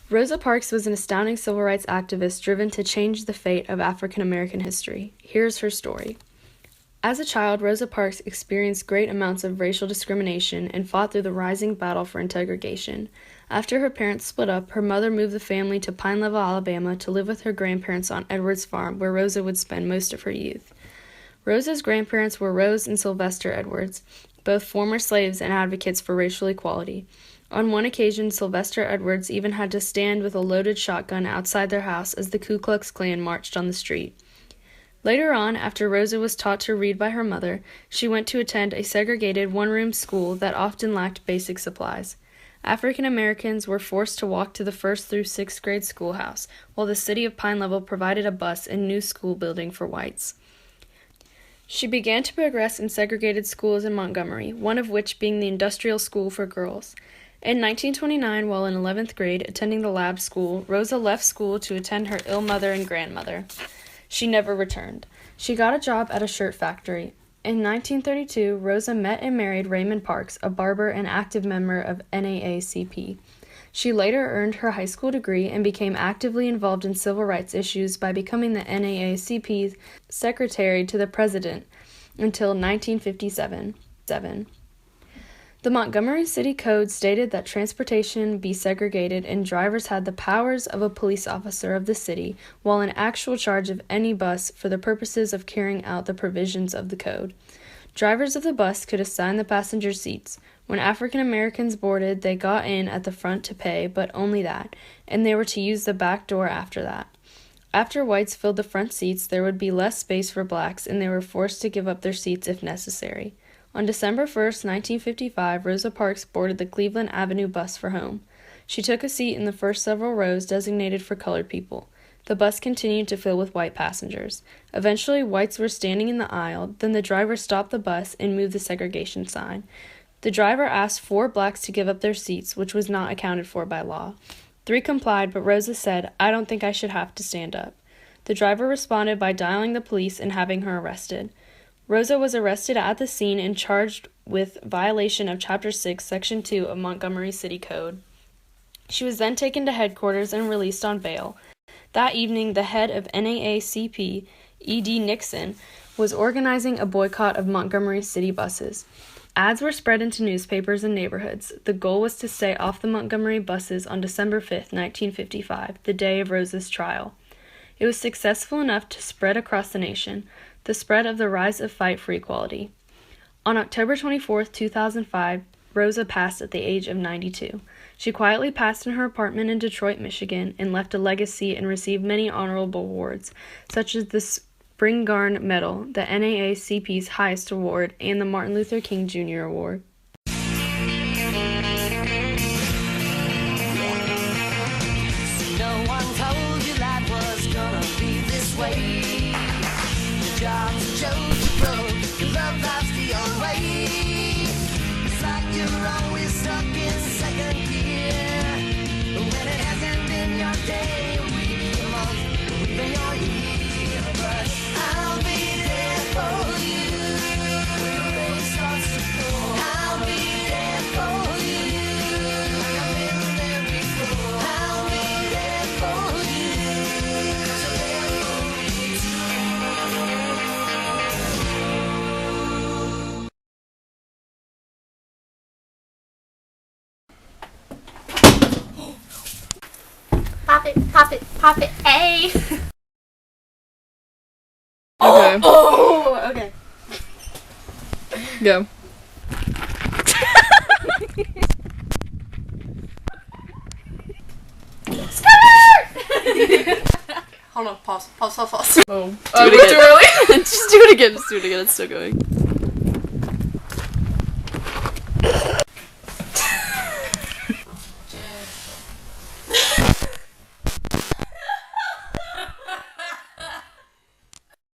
Rosa Parks was an astounding civil rights activist driven to change the fate of African American history. Here's her story. As a child, Rosa Parks experienced great amounts of racial discrimination and fought through the rising battle for integration. After her parents split up, her mother moved the family to Pine Level, Alabama to live with her grandparents on Edwards Farm, where Rosa would spend most of her youth. Rosa's grandparents were Rose and Sylvester Edwards, both former slaves and advocates for racial equality. On one occasion, Sylvester Edwards even had to stand with a loaded shotgun outside their house as the Ku Klux Klan marched on the street. Later on, after Rosa was taught to read by her mother, she went to attend a segregated one-room school that often lacked basic supplies. African Americans were forced to walk to the 1st through 6th grade schoolhouse, while the city of Pine Level provided a bus and new school building for whites. She began to progress in segregated schools in Montgomery, one of which being the Industrial School for Girls. In 1929, while in 11th grade attending the lab school, Rosa left school to attend her ill mother and grandmother. She never returned. She got a job at a shirt factory. In 1932, Rosa met and married Raymond Parks, a barber and active member of NAACP. She later earned her high school degree and became actively involved in civil rights issues by becoming the NAACP's secretary to the president until 1957. The Montgomery City Code stated that transportation be segregated and drivers had the powers of a police officer of the city while in actual charge of any bus for the purposes of carrying out the provisions of the code. Drivers of the bus could assign the passenger seats. When African Americans boarded, they got in at the front to pay, but only that, and they were to use the back door after that. After whites filled the front seats, there would be less space for blacks, and they were forced to give up their seats if necessary. On December 1st, 1955, Rosa Parks boarded the Cleveland Avenue bus for home. She took a seat in the first several rows designated for colored people. The bus continued to fill with white passengers. Eventually, whites were standing in the aisle. Then the driver stopped the bus and moved the segregation sign. The driver asked 4 blacks to give up their seats, which was not accounted for by law. 3 complied, but Rosa said, "I don't think I should have to stand up." The driver responded by dialing the police and having her arrested. Rosa was arrested at the scene and charged with violation of Chapter 6, Section 2 of Montgomery City Code. She was then taken to headquarters and released on bail. That evening, the head of NAACP, E.D. Nixon, was organizing a boycott of Montgomery City buses. Ads were spread into newspapers and neighborhoods. The goal was to stay off the Montgomery buses on December 5, 1955, the day of Rosa's trial. It was successful enough to spread across the nation, the spread of the rise of fight for equality. On October 24, 2005, Rosa passed at the age of 92. She quietly passed in her apartment in Detroit, Michigan, and left a legacy and received many honorable awards, such as the Spingarn Medal, the NAACP's highest award, and the Martin Luther King Jr. Award. No one told you life was gonna be this way. The jobs you chose to grow, your love life's the old way. It's like you're always stuck in second gear. When it hasn't been your day, week, your month, or even your year. But I'll be there for you when the road starts to go. I'll be there for you like I've been there before. I'll be there for you, 'cause I'm there for you too. Pop it, A. Okay. Oh, okay. Go. Hold on, pause. Oh. Do it again. Too early. Just do it again. It's still going.